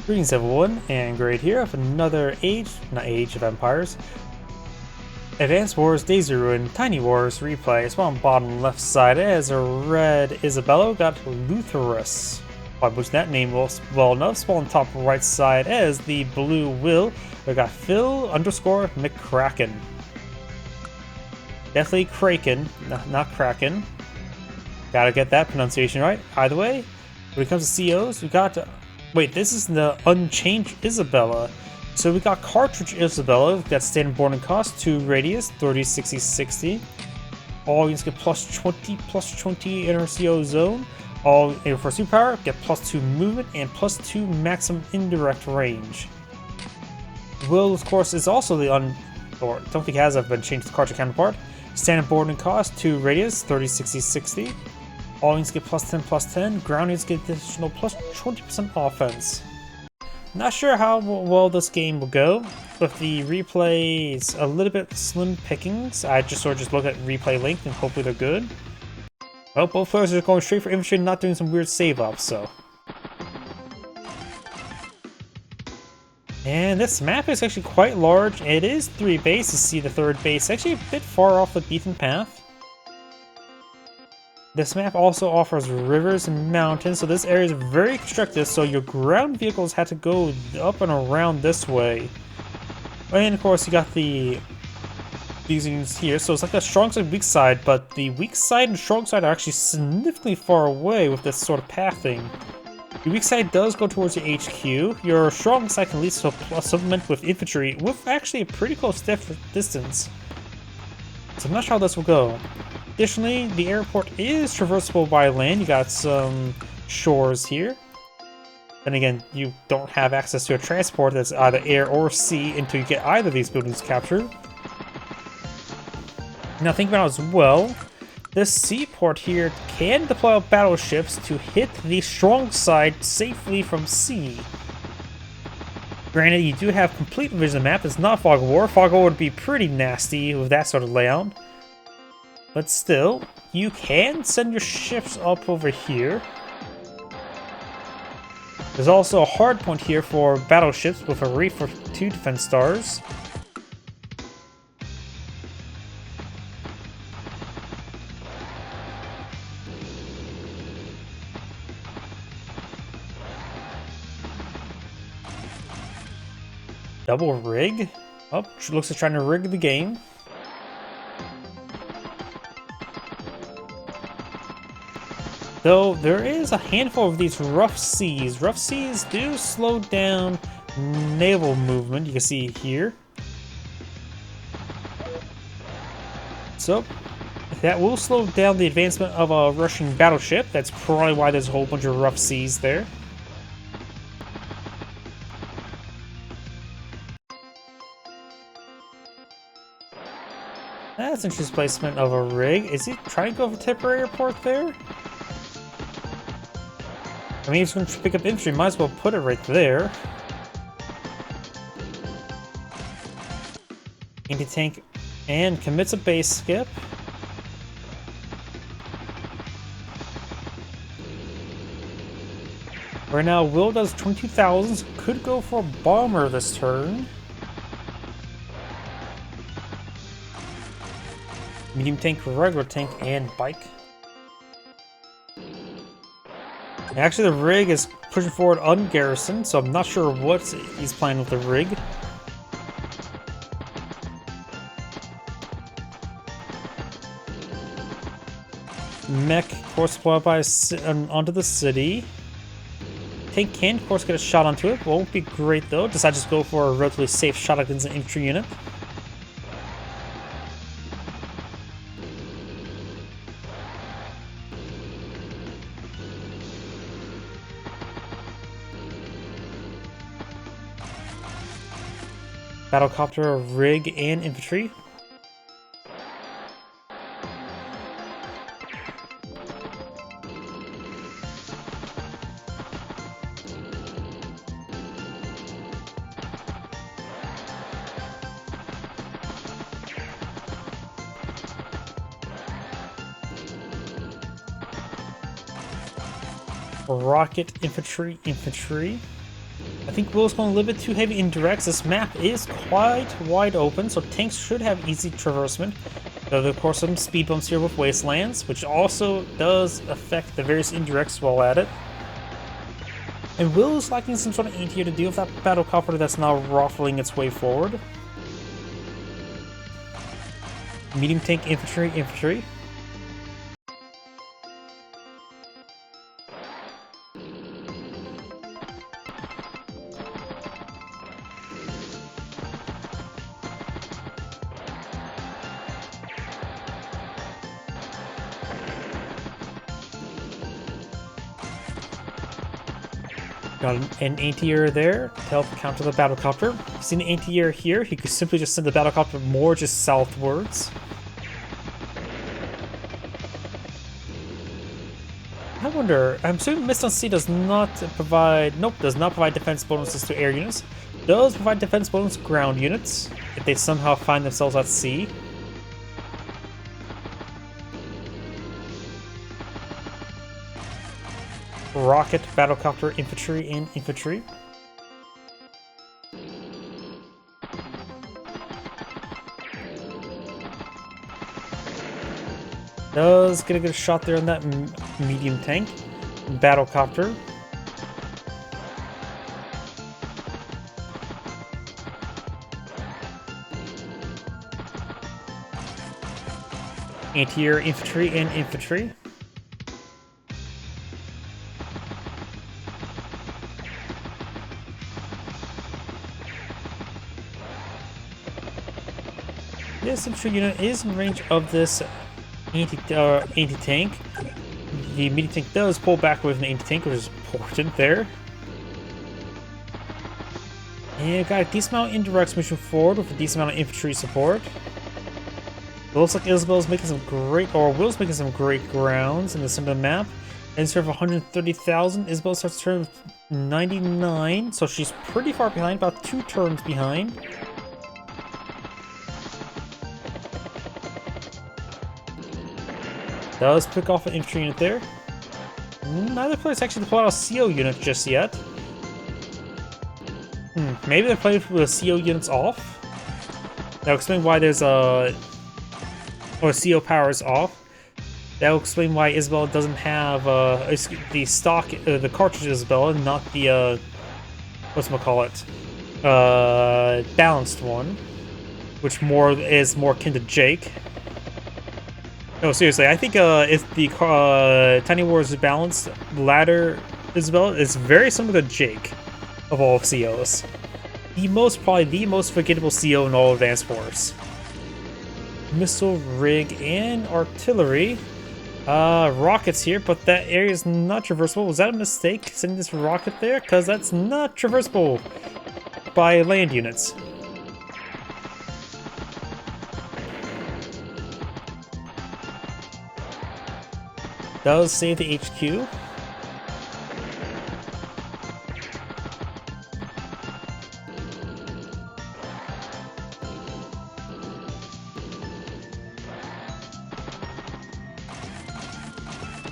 Greetings everyone, and Grade here of another Age of Empires, Advanced Wars, Daisy Ruin, Tiny Wars replay. It's on bottom left side as a red Isabella got Luthurus. Which that name was well enough. Small on top right side as the blue Will. We got Phil_McCracken. Definitely Kraken, not Kraken. Gotta get that pronunciation right. Either way, when it comes to COs, we got. Wait, this is the unchanged Isabella. So we got cartridge Isabella, we got standard boarding cost, 2 radius, 30, 60, 60. All units get plus 20 in our CO zone. All for superpower get plus 2 movement and plus 2 maximum indirect range. Will, of course, is also the or don't think it has been changed to the cartridge counterpart. Standard boarding cost, 2 radius, 30, 60, 60. All units get plus 10, ground units get additional plus 20% offense. Not sure how well this game will go. With the replays a little bit slim pickings, I just look at replay length and hopefully they're good. Well, both players are going straight for infantry and not doing some weird save ups, so. And this map is actually quite large. It is 3 bases. See the 3rd base actually a bit far off the beaten path. This map also offers rivers and mountains, so this area is very constructive, so your ground vehicles had to go up and around this way. And of course you got these units here, so it's like a strong side, weak side, but the weak side and strong side are actually significantly far away with this sort of pathing. The weak side does go towards your HQ, your strong side can lead to a supplement with infantry with actually a pretty close distance. So I'm not sure how this will go. Additionally, the airport is traversable by land. You got some shores here. Then again, you don't have access to a transport that's either air or sea until you get either of these buildings captured. Now think about it as well, this seaport here can deploy battleships to hit the strong side safely from sea. Granted, you do have complete vision of the map. It's not Fog of War. Fog of War would be pretty nasty with that sort of layout. But still, you can send your ships up over here. There's also a hard point here for battleships with a rate for 2 defense stars. Double rig? Oh, looks like trying to rig the game. Though there is a handful of these rough seas. Rough seas do slow down naval movement, you can see here. So, that will slow down the advancement of a Russian battleship. That's probably why there's a whole bunch of rough seas there. That's an interesting placement of a rig. Is he trying to go for a temporary airport there? I mean, he's going to pick up infantry, might as well put it right there. Anti-tank and commits a base skip. Right now, Will does 22,000, could go for a bomber this turn. Medium tank, regular tank, and bike. Actually, the rig is pushing forward ungarrisoned, so I'm not sure what he's planning with the rig. Mech, of course, deployed by onto the city. Tank can, of course, get a shot onto it. Won't be great though. Decide to just go for a relatively safe shot against an infantry unit. Battlecopter, rig, and infantry. Rocket, infantry. I think Will's going a little bit too heavy in directs. This map is quite wide open, so tanks should have easy traversement. Though, of course, some speed bumps here with Wastelands, which also does affect the various indirects while at it. And Will is lacking some sort of anti-air to deal with that battle copter that's now ruffling its way forward. Medium tank infantry. Got an anti-air there to help counter the battlecopter. See an anti-air here, he could simply just send the battlecopter more just southwards. I wonder, I'm assuming Mist on Sea does not provide, does not provide defense bonuses to air units. Does provide defense bonus to ground units, if they somehow find themselves at sea. Rocket, battlecopter, infantry, and infantry. Does get a good shot there on that medium tank. Battlecopter. Anti-air infantry and infantry. This infantry unit is in range of this anti-tank. The medium tank does pull back with an anti-tank, which is important there. And got a decent amount of indirects moving forward with a decent amount of infantry support. It looks like Isabella's making some great, or Will's making some great grounds in the center of the map. Instead of 130,000, Isabella starts to turn with 99, so she's pretty far behind, about 2 turns behind. Does pick off an infantry unit there. Neither player's actually deployed out a CO unit just yet. Maybe they're playing with the CO units off. That'll explain why there's a... or CO power is off. That'll explain why Isabella doesn't have the stock, the cartridge Isabella, not the, whatchamacallit, balanced one. Which is more akin to Jake. No, seriously, I think if the Tiny Wars balanced ladder Isabella is very similar to Jake of all of COs. Probably the most forgettable CO in all Advanced Wars. Missile, rig, and artillery. Rockets here, but that area is not traversable. Was that a mistake, sending this rocket there? Because that's not traversable by land units. Does save the HQ.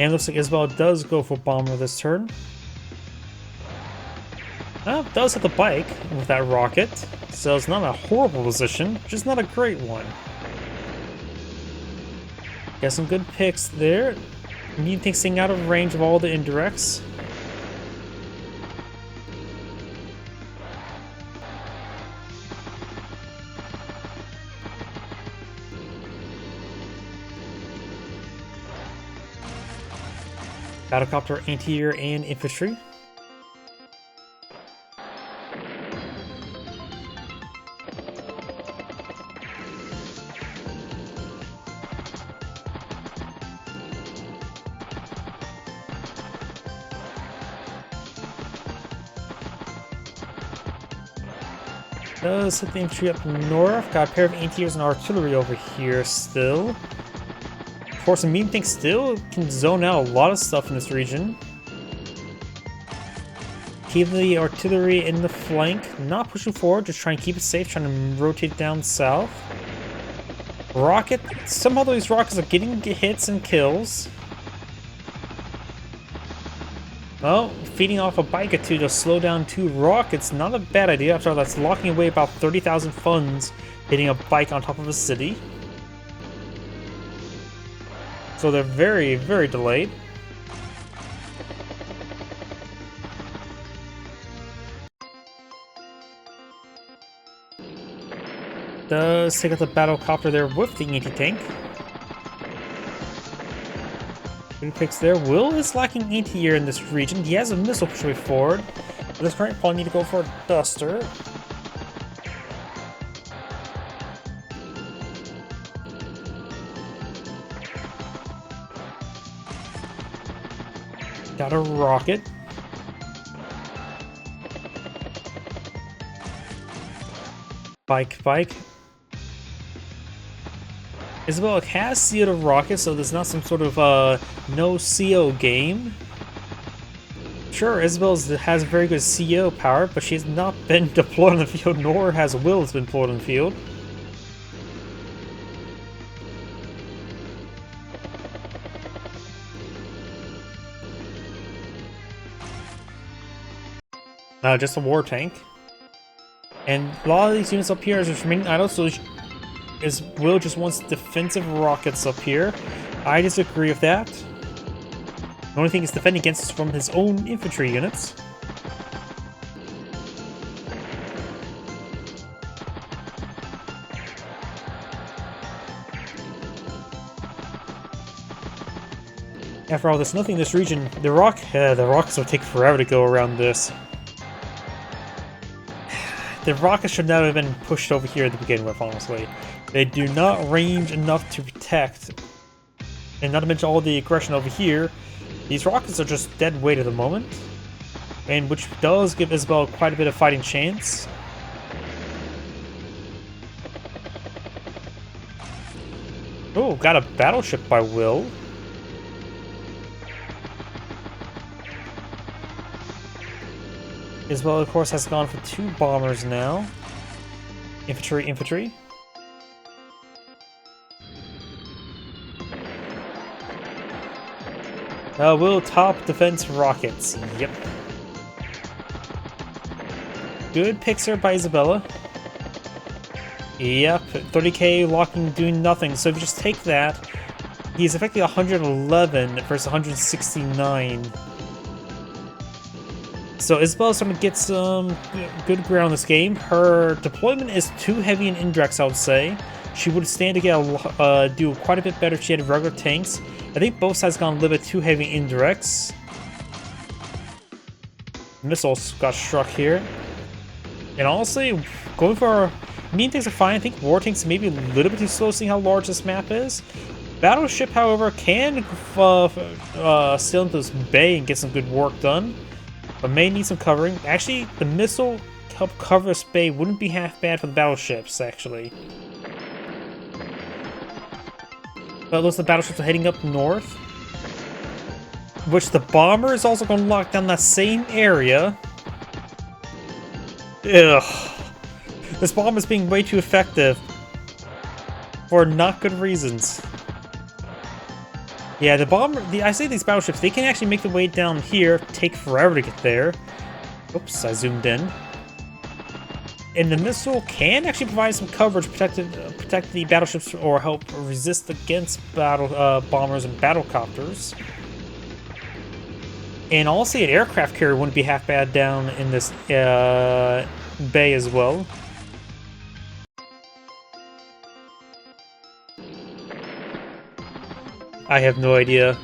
And looks like Isabella does go for bomber this turn. Does hit the bike with that rocket, so it's not a horrible position, just not a great one. Got some good picks there. Medium tank staying out of range of all the indirects. Battlecopter, anti-air, and infantry. Does hit the infantry up north. Got a pair of anti-airs and artillery over here still. Of course, the medium tank still can zone out a lot of stuff in this region. Keep the artillery in the flank, not pushing forward, just trying to keep it safe, trying to rotate down south. Rocket, somehow these rockets are getting hits and kills. Well, feeding off a bike or two to slow down 2 rockets, not a bad idea. After all, that's locking away about 30,000 funds hitting a bike on top of a city. So they're very, very delayed. Does take out the battle copter there with the anti-tank. Good picks there. Will is lacking anti-air in this region. He has a missile push forward. At this point, probably need to go for a duster. Got a rocket. Bike. Isabella has CO'd a rocket, so there's not some sort of no CO game. Sure, Isabella has very good CO power, but she has not been deployed on the field, nor has Will been deployed on the field. Just a war tank. And a lot of these units up here are just remaining idle, so Will just wants defensive rockets up here. I disagree with that. The only thing he's defending against is from his own infantry units. After all, there's nothing in this region. The rockets will take forever to go around this. The rockets should not have been pushed over here to begin with, honestly. They do not range enough to protect. And not to mention all the aggression over here. These rockets are just dead weight at the moment. And which does give Isabella quite a bit of fighting chance. Oh, got a battleship by Will. Isabella, of course, has gone for 2 bombers now. Infantry. Will top defense rockets. Yep. Good picks here by Isabella. Yep, 30k locking, doing nothing. So if you just take that, he's effectively 111 versus 169. So Isabella's starting to get some good ground in this game. Her deployment is too heavy in indirects, I would say. She would stand to get do quite a bit better if she had regular tanks. I think both sides gone a little bit too heavy in indirects. Missiles got struck here. And honestly, going for mean tanks are fine. I think war tanks may be a little bit too slow seeing how large this map is. Battleship, however, can sail into this bay and get some good work done. But may need some covering. Actually, the missile help cover this bay wouldn't be half bad for the battleships, actually. But it looks like the battleships are heading up north. Which the bomber is also going to lock down that same area. Ugh. This bomb is being way too effective. For not good reasons. Yeah, the bomber, I say these battleships, they can actually make their way down here, take forever to get there. Oops, I zoomed in. And the missile can actually provide some coverage, protect the battleships, or help resist against bombers and battlecopters. And also an aircraft carrier wouldn't be half bad down in this bay as well. I have no idea.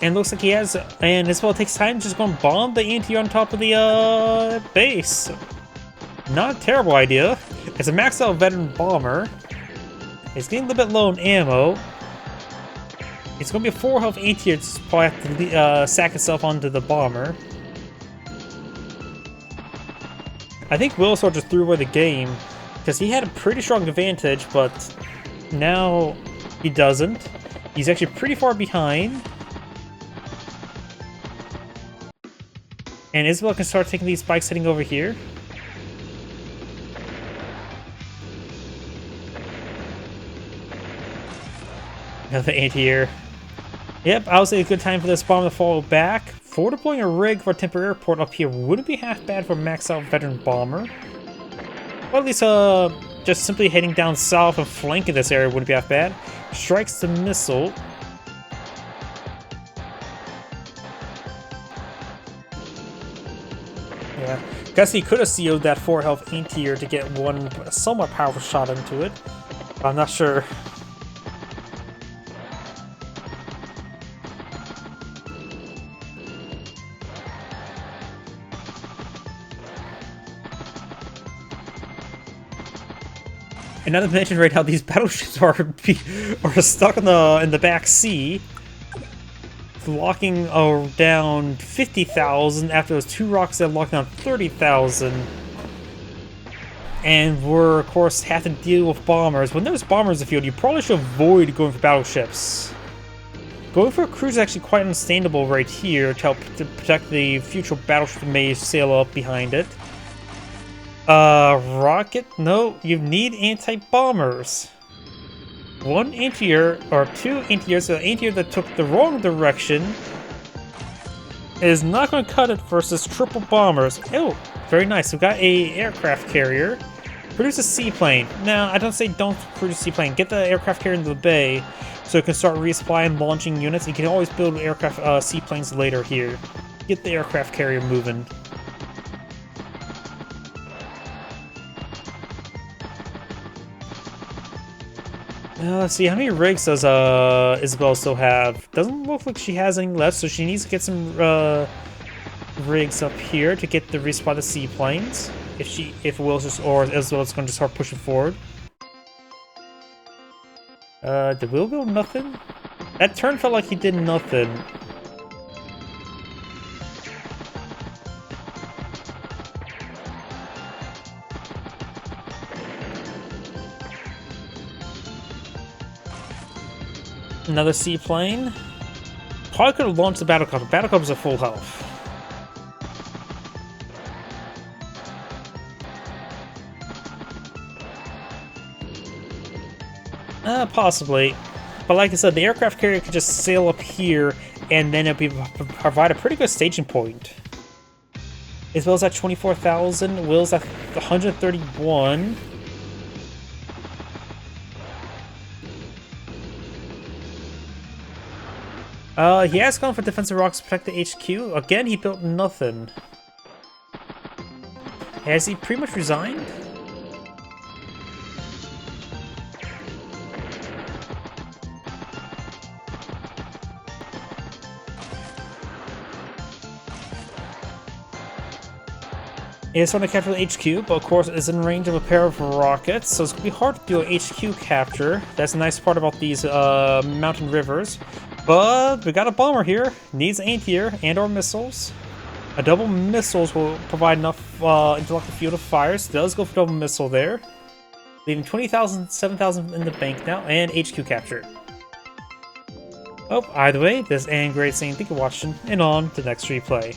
And looks like he has, and as well, it takes time to just go and bomb the anti-air on top of the base. Not a terrible idea. It's a maxed out veteran bomber. It's getting a little bit low on ammo. It's going to be a 4 health anti-air, just probably have to sack itself onto the bomber. I think Will sort of just threw away the game, because he had a pretty strong advantage, but now he doesn't. He's actually pretty far behind. And Isabella can start taking these spikes heading over here. Another anti-air. Yep, I would say a good time for this bomber to fall back. For deploying a rig for a temporary airport up here wouldn't be half bad for a maxed out veteran bomber. Or at least just simply heading down south and flanking this area wouldn't be half bad. Strikes the missile. Yeah, guess he could have CO'd that 4 health anti-air to get one somewhat powerful shot into it. I'm not sure. And not to mention right now these battleships are stuck in the back sea, locking down 50,000 after those 2 rocks that locked down 30,000. And we're of course have to deal with bombers. When there's bombers in the field, you probably should avoid going for battleships. Going for a cruise is actually quite understandable right here to help to protect the future battleship that may sail up behind it. Rocket? No, you need anti-bombers. 1 anti-air, or 2 anti-airs, so the anti-air that took the wrong direction is not going to cut it versus triple bombers. Oh, very nice. We've got a aircraft carrier. Produce a seaplane. Now, I don't say don't produce a seaplane. Get the aircraft carrier into the bay so it can start resupplying launching units. You can always build aircraft seaplanes later here. Get the aircraft carrier moving. Let's see, how many rigs does Isabella still have? Doesn't look like she has any left, so she needs to get some rigs up here to get the resupply the seaplanes. If Will's just, or Isabella's going to start pushing forward. Did Will build nothing? That turn felt like he did nothing. Another seaplane. Probably could have launched the battlecopter. Battlecopters are full health. Possibly. But like I said, the aircraft carrier could just sail up here, and then it'll provide a pretty good staging point. Isabella's at 24,000. Will's at 131. He has gone for defensive rocks to protect the HQ. Again, he built nothing. Has he pretty much resigned? He is trying to capture the HQ, but of course it's in range of a pair of rockets, so it's going to be hard to do an HQ capture. That's the nice part about these mountain rivers. But we got a bomber here. Needs anti-air and or missiles. A double missiles will provide enough interlock the field of fires. Does go for double missile there. Leaving 20,000, 7,000 in the bank now, and HQ captured. Oh, either way, this is AngradeVT saying thank you for watching, and on to the next replay.